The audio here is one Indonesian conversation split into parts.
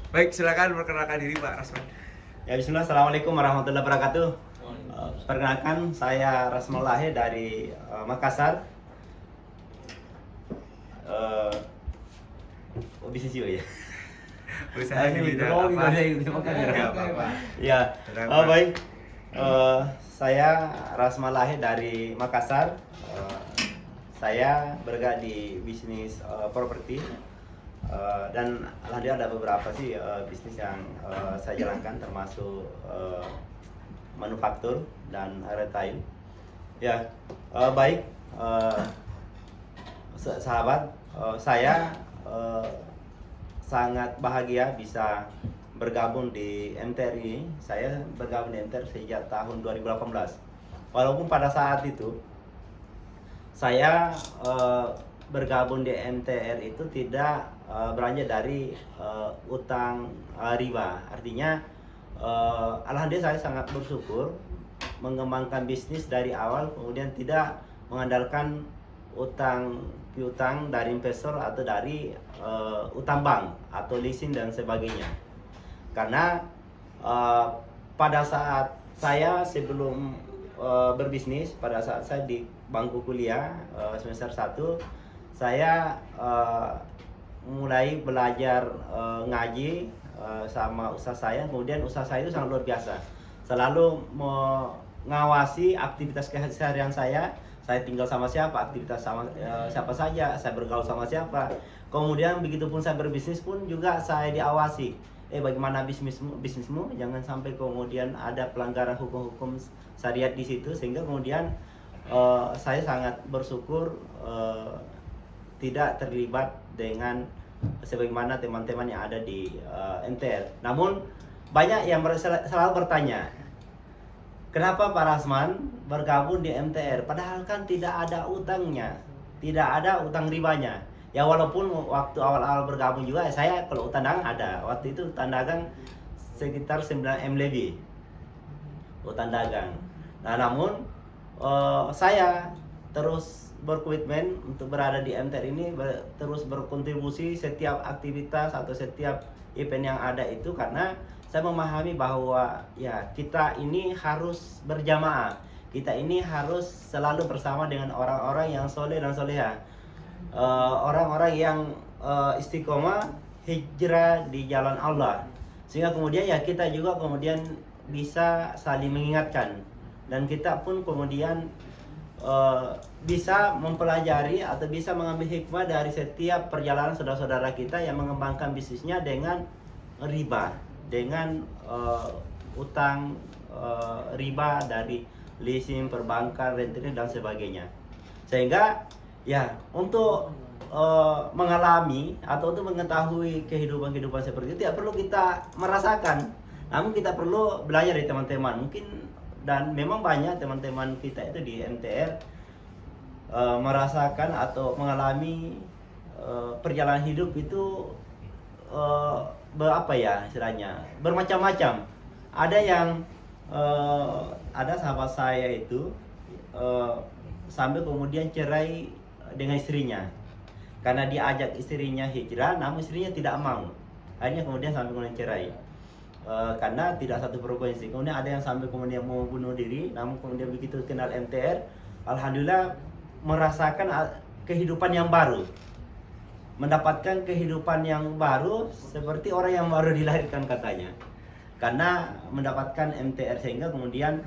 Baik, silakan perkenalkan diri Pak Rasman. Ya, bismillah. Assalamualaikum warahmatullahi wabarakatuh. Perkenalkan, saya Rasman Lahe dari Makassar. Bisnis juga ya. Usaha di bidang apa? Enggak apa-apa. Ya, baik. Saya Rasman Lahe dari Makassar. Saya bergerak di bisnis properti. Dan alhamdulillah ada beberapa sih bisnis yang saya jalankan, termasuk manufaktur dan retail. Ya, baik, sahabat, saya sangat bahagia bisa bergabung di MTR ini. Saya bergabung di MTR sejak tahun 2018. Walaupun pada saat itu saya bergabung di MTR itu tidak beranjak dari utang riba. Artinya alhamdulillah saya sangat bersyukur mengembangkan bisnis dari awal, kemudian tidak mengandalkan utang piutang dari investor atau dari utang bank atau leasing dan sebagainya. Karena pada saat saya sebelum berbisnis, pada saat saya di bangku kuliah semester 1, saya mulai belajar ngaji sama usaha saya. Kemudian usaha saya itu sangat luar biasa, selalu mengawasi aktivitas keseharian saya tinggal sama siapa, aktivitas sama siapa saja, saya bergaul sama siapa. Kemudian begitupun saya berbisnis pun juga saya diawasi. Bagaimana bisnismu, jangan sampai kemudian ada pelanggaran hukum-hukum syariat di situ. Sehingga kemudian saya sangat bersyukur tidak terlibat dengan sebagaimana teman-teman yang ada di MTR. Namun banyak yang selalu bertanya, kenapa Pak Rasman bergabung di MTR padahal kan tidak ada utangnya, tidak ada utang ribanya. Ya, walaupun waktu awal-awal bergabung juga saya kalau utang dagang ada. Waktu itu utang dagang sekitar 9M lebih utang dagang. Nah, namun saya terus berkomitmen untuk berada di MTR ini, terus berkontribusi setiap aktivitas atau setiap event yang ada itu, karena saya memahami bahwa ya kita ini harus berjamaah, kita ini harus selalu bersama dengan orang-orang yang soleh dan soleha, orang-orang yang istiqomah hijrah di jalan Allah, sehingga kemudian ya kita juga kemudian bisa saling mengingatkan, dan kita pun kemudian bisa mempelajari atau bisa mengambil hikmah dari setiap perjalanan saudara-saudara kita yang mengembangkan bisnisnya dengan riba, dengan utang riba dari leasing, perbankan, rentenir dan sebagainya. Sehingga ya untuk mengalami atau untuk mengetahui kehidupan seperti itu tidak perlu kita merasakan, namun kita perlu belajar dari teman-teman. Mungkin dan memang banyak teman-teman kita itu di MTR merasakan atau mengalami perjalanan hidup itu apa ya istilahnya, bermacam-macam. Ada yang ada sahabat saya itu sampai kemudian cerai dengan istrinya karena dia ajak istrinya hijrah, namun istrinya tidak mau. Akhirnya kemudian sampai kemudian cerai karena tidak satu frekuensi. Kemudian ada yang sampai kemudian mau bunuh diri, namun kemudian begitu kenal MTR, alhamdulillah merasakan kehidupan yang baru, mendapatkan kehidupan yang baru seperti orang yang baru dilahirkan katanya, karena mendapatkan MTR. Sehingga kemudian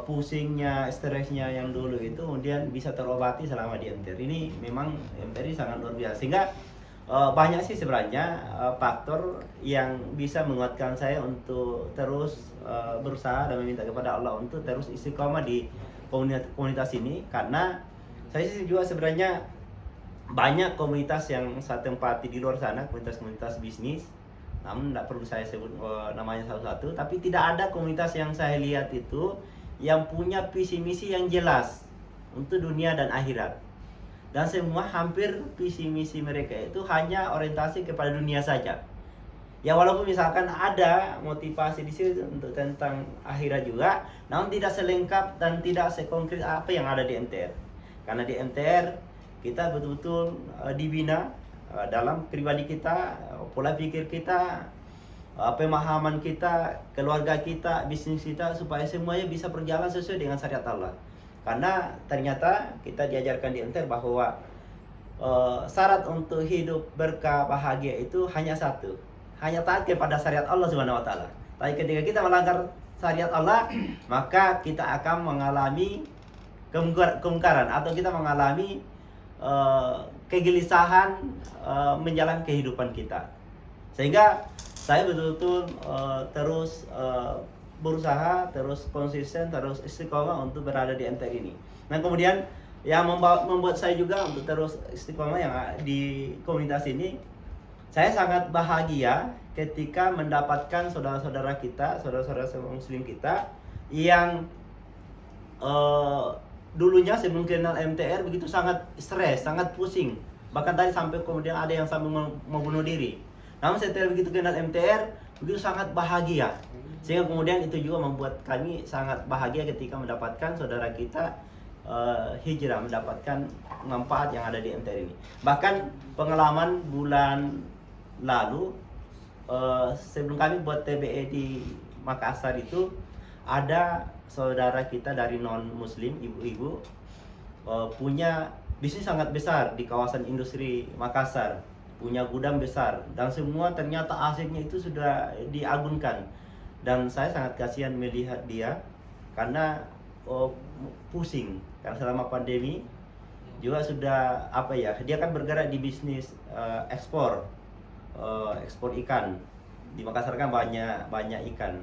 pusingnya, stresnya yang dulu itu kemudian bisa terobati selama di MTR. Ini memang MTR ini sangat luar biasa. Sehingga banyak sih sebenarnya faktor yang bisa menguatkan saya untuk terus berusaha dan meminta kepada Allah untuk terus istiqomah di komunitas ini. Karena saya sih juga sebenarnya banyak komunitas yang saya tempati di luar sana, komunitas-komunitas bisnis, namun tidak perlu saya sebut namanya satu-satu. Tapi tidak ada komunitas yang saya lihat itu yang punya visi misi yang jelas untuk dunia dan akhirat. Dan semua hampir visi misi mereka itu hanya orientasi kepada dunia saja. Ya, walaupun misalkan ada motivasi di situ untuk tentang akhirat juga, namun tidak selengkap dan tidak sekonkret apa yang ada di MTR. Karena di MTR kita betul-betul dibina dalam pribadi kita, pola pikir kita, pemahaman kita, keluarga kita, bisnis kita, supaya semuanya bisa berjalan sesuai dengan syariat Allah. Karena ternyata kita diajarkan di MTR bahwa syarat untuk hidup berkah bahagia itu hanya satu, hanya taat kepada syariat Allah Subhanahu wa taala. Tapi ketika kita melanggar syariat Allah, maka kita akan mengalami kemungkaran atau kita mengalami kegelisahan menjalani kehidupan kita. Sehingga saya betul-betul terus berusaha, terus konsisten, terus istiqomah untuk berada di MTR ini. Dan kemudian yang membuat saya juga untuk terus istiqomah yang di komunitas ini, saya sangat bahagia ketika mendapatkan saudara-saudara kita, saudara-saudara muslim kita yang dulunya sebelum kenal MTR begitu sangat stres, sangat pusing. Bahkan tadi sampai kemudian ada yang sampai mau bunuh diri. Namun setelah begitu kenal MTR, begitu sangat bahagia. Sehingga kemudian itu juga membuat kami sangat bahagia ketika mendapatkan saudara kita hijrah, mendapatkan manfaat yang ada di MTR ini. Bahkan pengalaman bulan lalu, sebelum kami buat TBE di Makassar itu, ada saudara kita dari non-muslim, ibu-ibu, punya bisnis sangat besar di kawasan industri Makassar, punya gudang besar, dan semua ternyata asetnya itu sudah diagunkan. Dan saya sangat kasihan melihat dia karena pusing karena selama pandemi juga sudah dia kan bergerak di bisnis ekspor ikan. Di Makassar kan banyak ikan.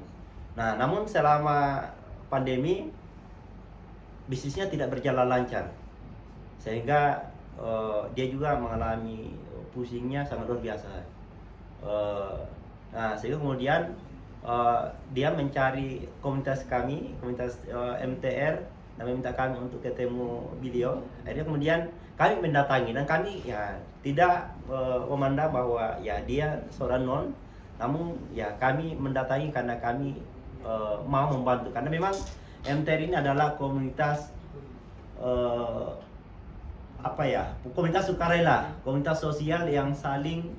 Nah, namun selama pandemi bisnisnya tidak berjalan lancar, sehingga dia juga mengalami pusingnya sangat luar biasa. Nah, sehingga kemudian dia mencari komunitas kami, komunitas MTR, dan meminta kami untuk ketemu beliau. Akhirnya kemudian kami mendatangi, dan kami ya tidak memandang bahwa ya dia seorang non, namun ya kami mendatangi karena kami mau membantu, karena memang MTR ini adalah komunitas komunitas sukarela, komunitas sosial yang saling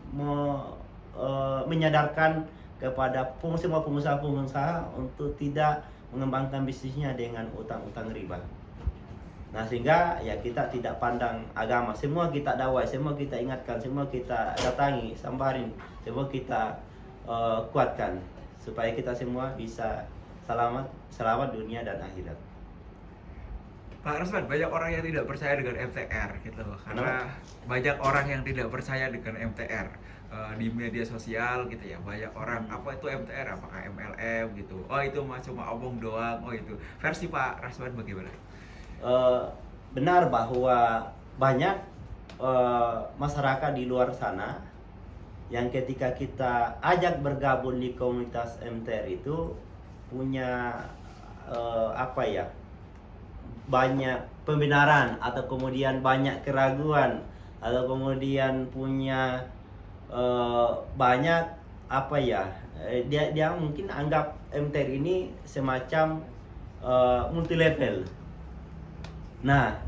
menyadarkan kepada semua pengusaha-pengusaha untuk tidak mengembangkan bisnisnya dengan utang-utang riba. Nah, sehingga ya kita tidak pandang agama, semua kita dakwah, semua kita ingatkan, semua kita datangi, sambarin, semua kita kuatkan supaya kita semua bisa selamat dunia dan akhirat. Pak Rasman, banyak orang yang tidak percaya dengan MTR gitu loh, karena banyak orang yang tidak percaya dengan MTR di media sosial gitu ya. Banyak orang, apa itu MTR, apakah MLM gitu, oh itu cuma omong doang, oh itu. Versi Pak Rasman bagaimana? Benar bahwa banyak masyarakat di luar sana yang ketika kita ajak bergabung di komunitas MTR itu punya banyak pembenaran, atau kemudian banyak keraguan, atau kemudian punya banyak dia mungkin anggap MTR ini semacam multi level. Nah,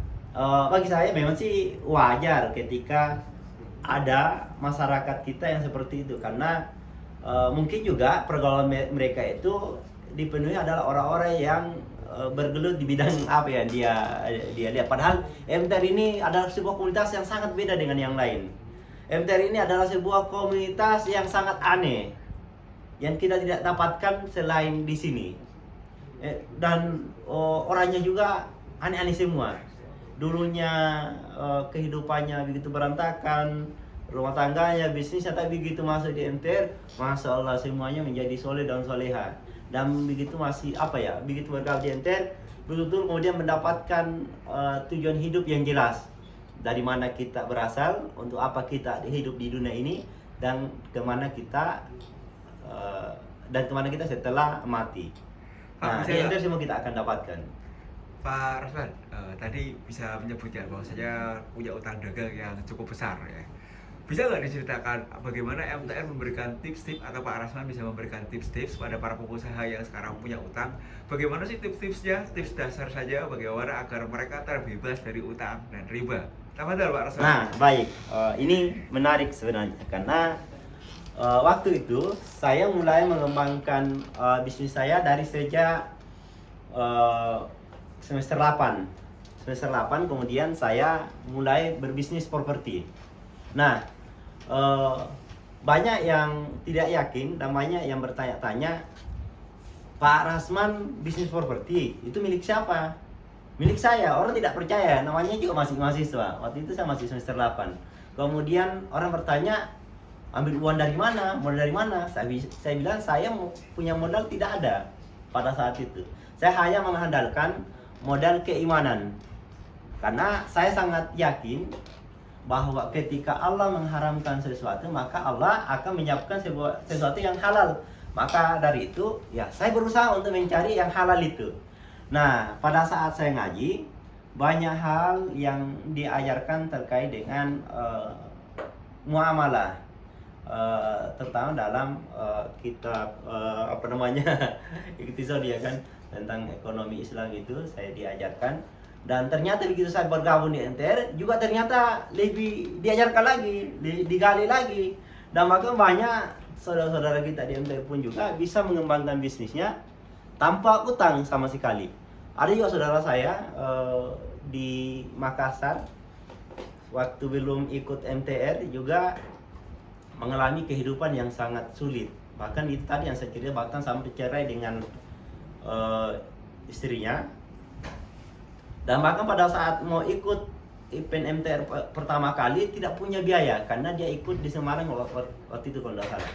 bagi saya memang sih wajar ketika ada masyarakat kita yang seperti itu, karena mungkin juga pergaulan mereka itu dipenuhi adalah orang-orang yang bergelut di bidang dia lihat. Padahal MTR ini adalah sebuah komunitas yang sangat beda dengan yang lain. MTR ini adalah sebuah komunitas yang sangat aneh, yang kita tidak dapatkan selain di sini. Dan orangnya juga aneh-aneh semua. Dulunya kehidupannya begitu berantakan, rumah tangganya, bisnisnya, tapi begitu masuk di MTR, Masya Allah semuanya menjadi soleh dan soleha. Dan begitu begitu bergabung di MTR, betul-betul kemudian mendapatkan tujuan hidup yang jelas. Dari mana kita berasal, untuk apa kita hidup di dunia ini, dan kemana kita setelah mati. Nah, di MTR semua kita akan dapatkan. Pak Rasman, tadi bisa menyebutkan bahwa saya punya utang dagang yang cukup besar ya. Bisa nggak diceritakan bagaimana MTR memberikan tips-tips, atau Pak Rasman bisa memberikan tips-tips pada para pengusaha yang sekarang punya utang? Bagaimana sih tips-tipsnya? Tips dasar saja bagaimana agar mereka terbebas dari utang dan riba. Tafadhol Pak Rasman. Nah, baik. Ini menarik sebenarnya karena waktu itu saya mulai mengembangkan bisnis saya dari sejak semester 8. Semester 8 kemudian saya mulai berbisnis properti. Nah, banyak yang tidak yakin dan banyak yang bertanya-tanya, Pak Rasman bisnis properti itu milik siapa? Milik saya. Orang tidak percaya, namanya juga masih mahasiswa. Waktu itu saya masih semester 8. Kemudian orang bertanya, ambil uang dari mana? Modal dari mana? Saya bilang saya punya modal tidak ada pada saat itu. Saya hanya mengandalkan modal keimanan. Karena saya sangat yakin bahwa ketika Allah mengharamkan sesuatu, maka Allah akan menyiapkan sesuatu yang halal. Maka dari itu, ya saya berusaha untuk mencari yang halal itu. Nah, pada saat saya ngaji, banyak hal yang diajarkan terkait dengan muamalah, terutama dalam kitab apa namanya Iqtisad ya kan, tentang ekonomi Islam itu saya diajarkan. Dan ternyata begitu saya bergabung di NTR juga ternyata lebih diajarkan lagi, digali lagi. Dan maka banyak saudara-saudara kita di NTR pun juga bisa mengembangkan bisnisnya tanpa utang sama sekali. Ada juga saudara saya di Makassar waktu belum ikut MTR juga mengalami kehidupan yang sangat sulit. Bahkan itu tadi yang saya cerita, bahkan sampai cerai dengan istrinya. Dan bahkan pada saat mau ikut event MTR pertama kali tidak punya biaya karena dia ikut di Semarang waktu itu kalau tidak salah.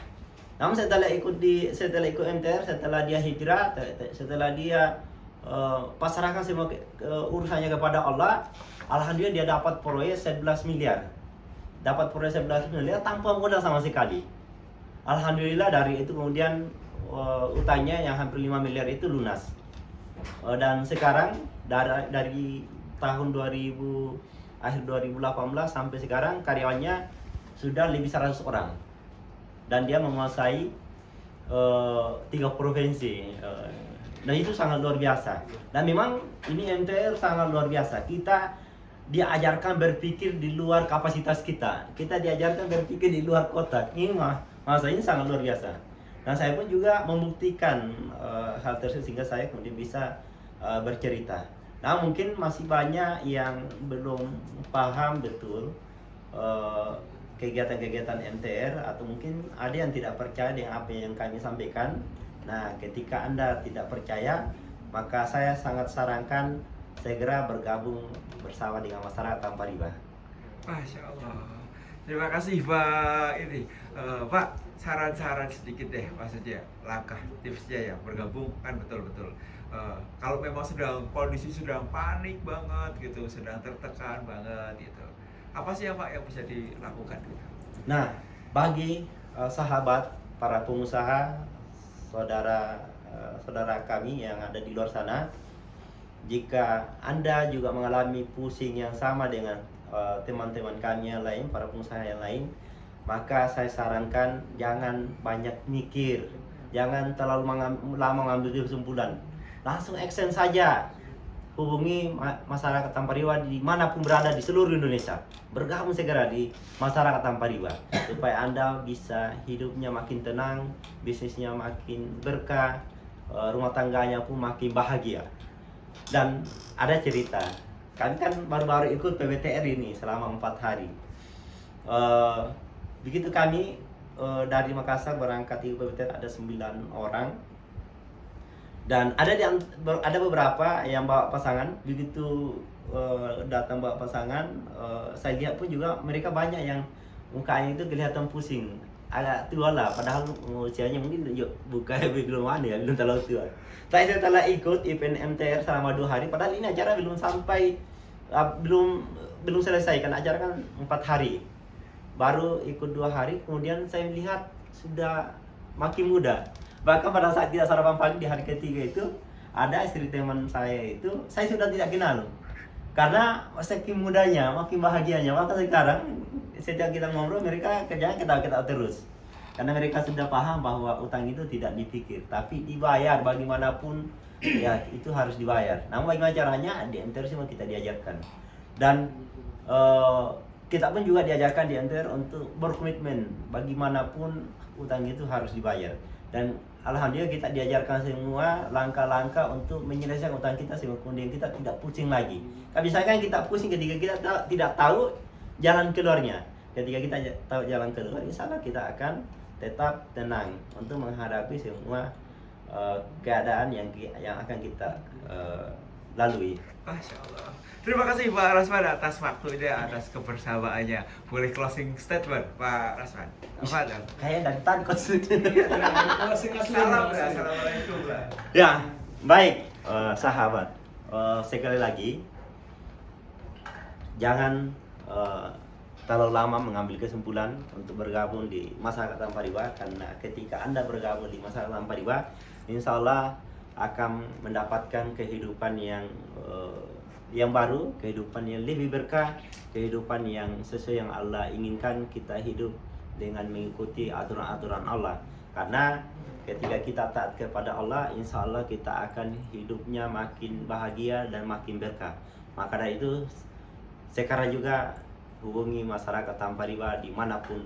Namun setelah ikut MTR, setelah dia hijrah, setelah dia pasrahkan semua urusannya kepada Allah, alhamdulillah dia dapat proyek 11 miliar. Dapat proyek 11 miliar tanpa modal sama sekali. Alhamdulillah dari itu kemudian utangnya yang hampir 5 miliar itu lunas. Dan sekarang dari tahun 2000 akhir 2018 sampai sekarang karyawannya sudah lebih 100 orang. Dan dia menguasai 3 provinsi. Dan itu sangat luar biasa. Dan memang ini MTR sangat luar biasa. Kita diajarkan berpikir di luar kapasitas kita. Kita diajarkan berpikir di luar kotak. Ini masa ini sangat luar biasa. Dan saya pun juga membuktikan hal tersebut sehingga saya kemudian bisa bercerita. Nah, mungkin masih banyak yang belum paham betul kegiatan-kegiatan MTR, atau mungkin ada yang tidak percaya dengan apa yang kami sampaikan. Nah, ketika Anda tidak percaya, maka saya sangat sarankan segera bergabung bersama dengan masyarakat tanpa riba. Masya Allah. Terima kasih Pak ini. Pak, saran-saran sedikit deh maksudnya, langkah tipsnya ya bergabung kan betul-betul. Kalau memang kondisi sedang panik banget gitu, sedang tertekan banget gitu, apa sih ya Pak yang bisa dilakukan gitu? Nah, bagi sahabat para pengusaha, saudara kami yang ada di luar sana, jika Anda juga mengalami pusing yang sama dengan teman-teman kami yang lain, para pengusaha yang lain, maka saya sarankan jangan banyak mikir, jangan terlalu lama mengambil kesimpulan, langsung action saja. Hubungi masyarakat tanpa riba dimanapun berada di seluruh Indonesia, bergabung segera di masyarakat tanpa riba supaya Anda bisa hidupnya makin tenang, bisnisnya makin berkah, rumah tangganya pun makin bahagia. Dan ada cerita, kami kan baru-baru ikut PBTR ini selama 4 hari. Begitu kami dari Makassar berangkat di PBTR ada 9 orang. Dan ada beberapa yang bawa pasangan. Begitu datang bawa pasangan, saya lihat pun juga mereka banyak yang mukanya itu kelihatan pusing, agak tua lah, padahal usianya mungkin belum ya, belum terlalu tua. Tapi setelah ikut event MTR selama 2 hari, padahal ini acara belum sampai, belum selesai kan, acara kan 4 hari. Baru ikut 2 hari, kemudian saya melihat sudah makin muda. Bahkan pada saat kita sarapan pagi di hari ketiga itu, ada istri teman saya itu, saya sudah tidak kenal. Karena saking mudanya, makin bahagianya. Maka sekarang setiap kita ngobrol, mereka kerjanya ketawa-ketawa terus. Karena mereka sudah paham bahwa utang itu tidak dipikir, tapi dibayar bagaimanapun, ya itu harus dibayar. Namun bagaimana caranya, di MTR semua kita diajarkan. Dan kita pun juga diajarkan di MTR untuk berkomitmen bagaimanapun utang itu harus dibayar. Dan alhamdulillah kita diajarkan semua langkah-langkah untuk menyelesaikan utang kita sehingga kemudian kita tidak pusing lagi. Kan misalkan kita pusing ketika kita tidak tahu jalan keluarnya. Ketika kita tahu jalan keluar, insya Allah kita akan tetap tenang untuk menghadapi semua keadaan yang akan kita lalui. Masya Allah. Terima kasih Pak Rasman atas waktunya, atas kebersamaannya. Boleh closing statement Pak Rasman? Apa dong? Kayak dari takut. Salam ya, assalamualaikum lah. Ya, baik sahabat. Sekali lagi, jangan terlalu lama mengambil kesimpulan untuk bergabung di masyarakat tanpa riba, karena ketika Anda bergabung di masyarakat tanpa riba, insya Allah akan mendapatkan kehidupan yang baru, kehidupan yang lebih berkah, kehidupan yang sesuai yang Allah inginkan. Kita hidup dengan mengikuti aturan-aturan Allah, karena ketika kita taat kepada Allah, insya Allah kita akan hidupnya makin bahagia dan makin berkah. Maka dari itu sekarang juga hubungi masyarakat tanpa riba dimanapun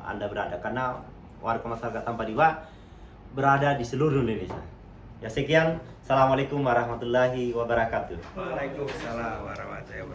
Anda berada, karena warga masyarakat tanpa riba berada di seluruh Indonesia. Ya sekian, assalamualaikum warahmatullahi wabarakatuh. Waalaikumsalam warahmatullahi wabarakatuh.